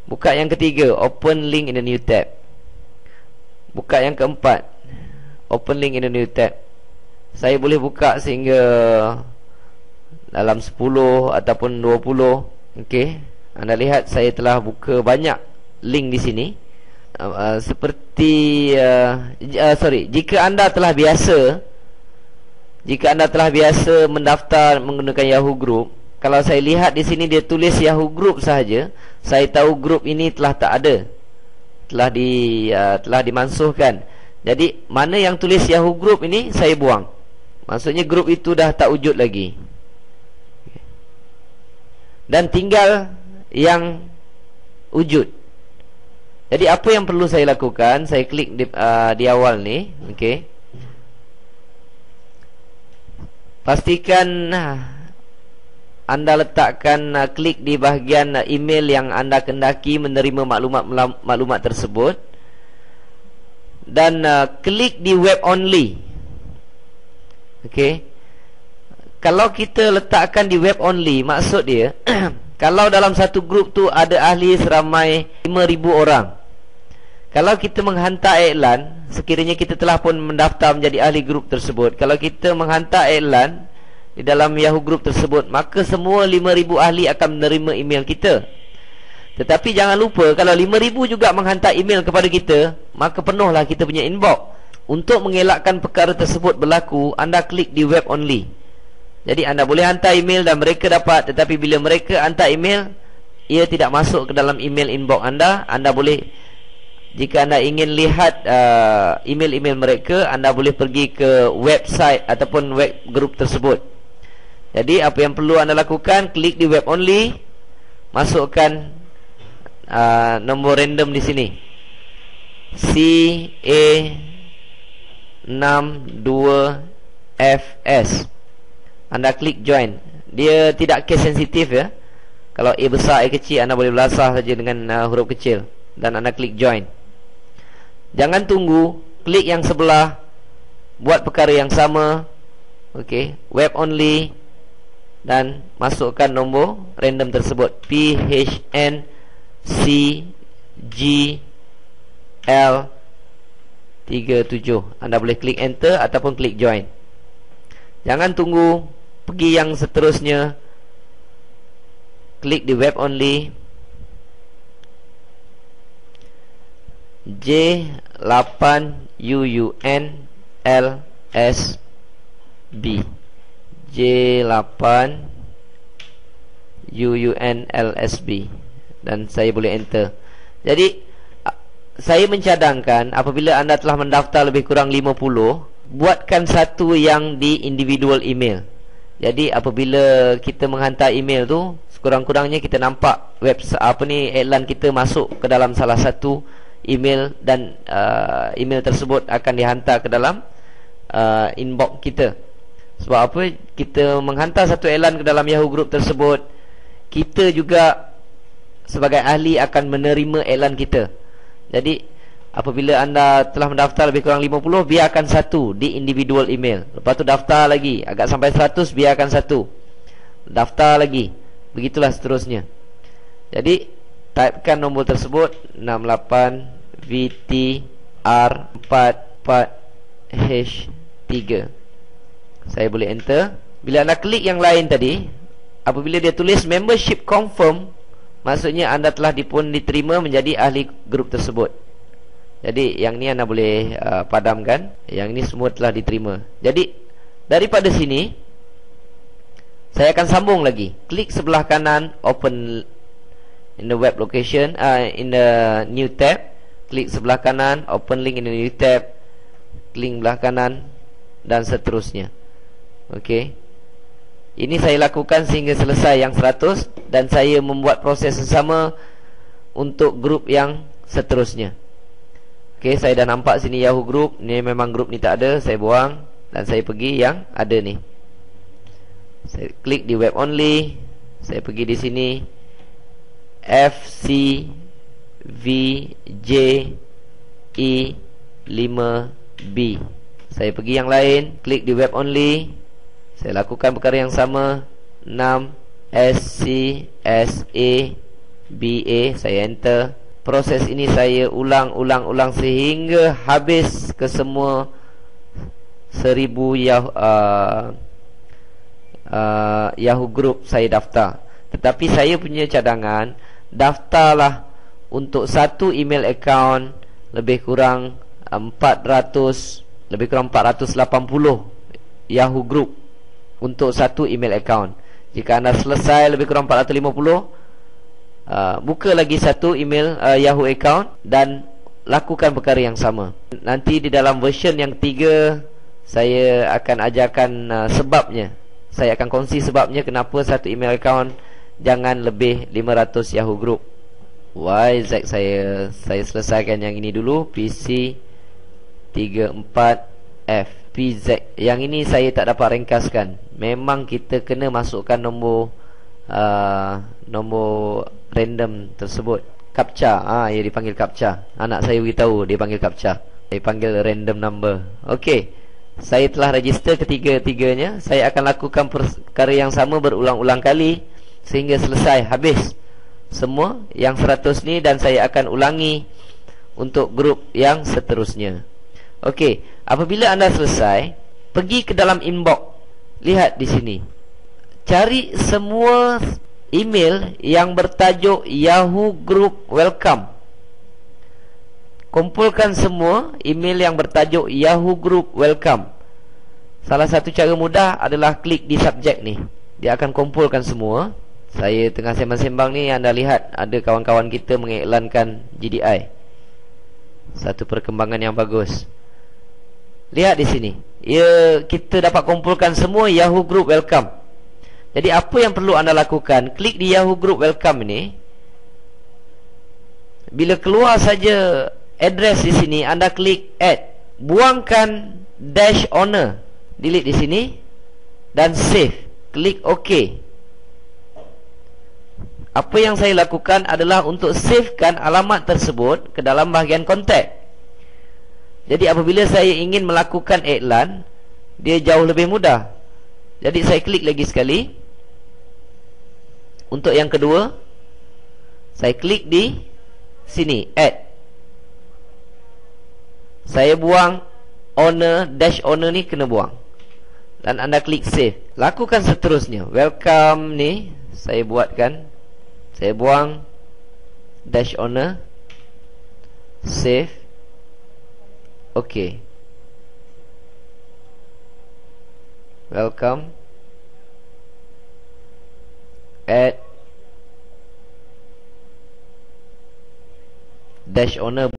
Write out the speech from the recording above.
Buka yang ketiga, open link in a new tab. Buka yang keempat, open link in a new tab. Saya boleh buka sehingga dalam 10 ataupun 20. Okey, anda lihat saya telah buka banyak link di sini. Jika anda telah biasa mendaftar menggunakan Yahoo Group, kalau saya lihat di sini dia tulis Yahoo Group sahaja, saya tahu grup ini telah tak ada, telah dimansuhkan. Jadi mana yang tulis Yahoo Group ini saya buang. Maksudnya grup itu dah tak wujud lagi, dan tinggal yang wujud. Jadi apa yang perlu saya lakukan? Saya klik di awal ni. Okey, pastikan anda letakkan klik di bahagian email yang anda kendaki menerima maklumat tersebut, dan klik di web only. Okey, kalau kita letakkan di web only, maksud dia kalau dalam satu grup tu ada ahli seramai 5,000 orang, kalau kita menghantar iklan, sekiranya kita telah pun mendaftar menjadi ahli grup tersebut, kalau kita menghantar iklan di dalam Yahoo Group tersebut, maka semua 5,000 ahli akan menerima email kita. Tetapi jangan lupa, kalau 5,000 juga menghantar email kepada kita, maka penuhlah kita punya inbox. Untuk mengelakkan perkara tersebut berlaku, anda klik di web only. Jadi anda boleh hantar email dan mereka dapat, tetapi bila mereka hantar email, ia tidak masuk ke dalam email inbox anda. Anda boleh, jika anda ingin lihat email-email mereka, anda boleh pergi ke website ataupun web group tersebut. Jadi apa yang perlu anda lakukan, klik di web only, masukkan nombor random di sini, CA62FS. Anda klik join. Dia tidak case sensitif ya. Kalau A besar, A kecil, anda boleh belasah saja dengan huruf kecil. Dan anda klik join. Jangan tunggu, klik yang sebelah, buat perkara yang sama. Okey, web only, dan masukkan nombor random tersebut, PHNCGL37. Anda boleh klik enter ataupun klik join. Jangan tunggu, pergi yang seterusnya, klik di web only, J8UUNLSB, J8UUNLSB, dan saya boleh enter. Jadi saya mencadangkan apabila anda telah mendaftar lebih kurang 50, buatkan satu yang di individual email. Jadi apabila kita menghantar email tu, sekurang-kurangnya kita nampak iklan kita masuk ke dalam salah satu email, dan email tersebut akan dihantar ke dalam inbox kita. Sebab apa? Kita menghantar satu iklan ke dalam Yahoo Group tersebut, kita juga sebagai ahli akan menerima iklan kita. Jadi apabila anda telah mendaftar lebih kurang 50, biarkan satu di individual email. Lepas tu daftar lagi, agak sampai 100, biarkan satu, daftar lagi, begitulah seterusnya. Jadi typekan nombor tersebut, 68VTR44H3. Saya boleh enter. Bila anda klik yang lain tadi, apabila dia tulis membership confirm, maksudnya anda telah diterima menjadi ahli grup tersebut. Jadi yang ni anda boleh padamkan. Yang ni semua telah diterima. Jadi daripada sini saya akan sambung lagi. Klik sebelah kanan, open in the web location, in the new tab. Klik sebelah kanan, open link in the new tab. Klik sebelah kanan, dan seterusnya. Okey, ini saya lakukan sehingga selesai yang 100, dan saya membuat proses yang sama untuk grup yang seterusnya. Okey, saya dah nampak sini Yahoo Group. Ni memang grup ni tak ada, saya buang, dan saya pergi yang ada ni. Saya klik di web only. Saya pergi di sini FCVJE5B. Saya pergi yang lain, klik di web only. Saya lakukan perkara yang sama, 6SCSA BA, saya enter. Proses ini saya ulang sehingga habis ke semua 1000 Yahoo Group saya daftar. Tetapi saya punya cadangan, daftarlah untuk satu email account lebih kurang 480 Yahoo Group untuk satu email account. Jika anda selesai lebih kurang 450, buka lagi satu email Yahoo account dan lakukan perkara yang sama. Nanti di dalam version yang ketiga saya akan ajarkan sebabnya. Saya akan kongsi sebabnya kenapa satu email account jangan lebih 500 Yahoo Group. YZ saya selesaikan yang ini dulu. PC 34F PZ. Yang ini saya tak dapat ringkaskan. Memang kita kena masukkan nombor random tersebut. Captcha, ia dipanggil captcha. Anak saya beritahu dia panggil captcha. Dia panggil random number. Okey, saya telah register ketiga-tiganya. Saya akan lakukan perkara yang sama berulang-ulang kali sehingga selesai, habis semua yang 100 ni. Dan saya akan ulangi untuk grup yang seterusnya. Okey, apabila anda selesai, pergi ke dalam inbox. Lihat di sini, cari semua email yang bertajuk Yahoo Group Welcome. Kumpulkan semua email yang bertajuk Yahoo Group Welcome. Salah satu cara mudah adalah klik di subjek ni. Dia akan kumpulkan semua. Saya tengah sembang-sembang ni, anda lihat ada kawan-kawan kita mengiklankan GDI. Satu perkembangan yang bagus. Lihat di sini, kita dapat kumpulkan semua Yahoo Group Welcome. Jadi apa yang perlu anda lakukan, klik di Yahoo Group Welcome ini. Bila keluar saja address di sini, anda klik add. Buangkan dash owner, delete di sini dan save. Klik OK. Apa yang saya lakukan adalah untuk savekan alamat tersebut ke dalam bahagian kontak. Jadi apabila saya ingin melakukan iklan, dia jauh lebih mudah. Jadi saya klik lagi sekali. Untuk yang kedua, saya klik di sini, add. Saya buang owner, dash owner ni kena buang. Dan anda klik save. Lakukan seterusnya. Welcome ni saya buatkan. Saya buang dash owner, save. OK. Welcome. Add dash owner.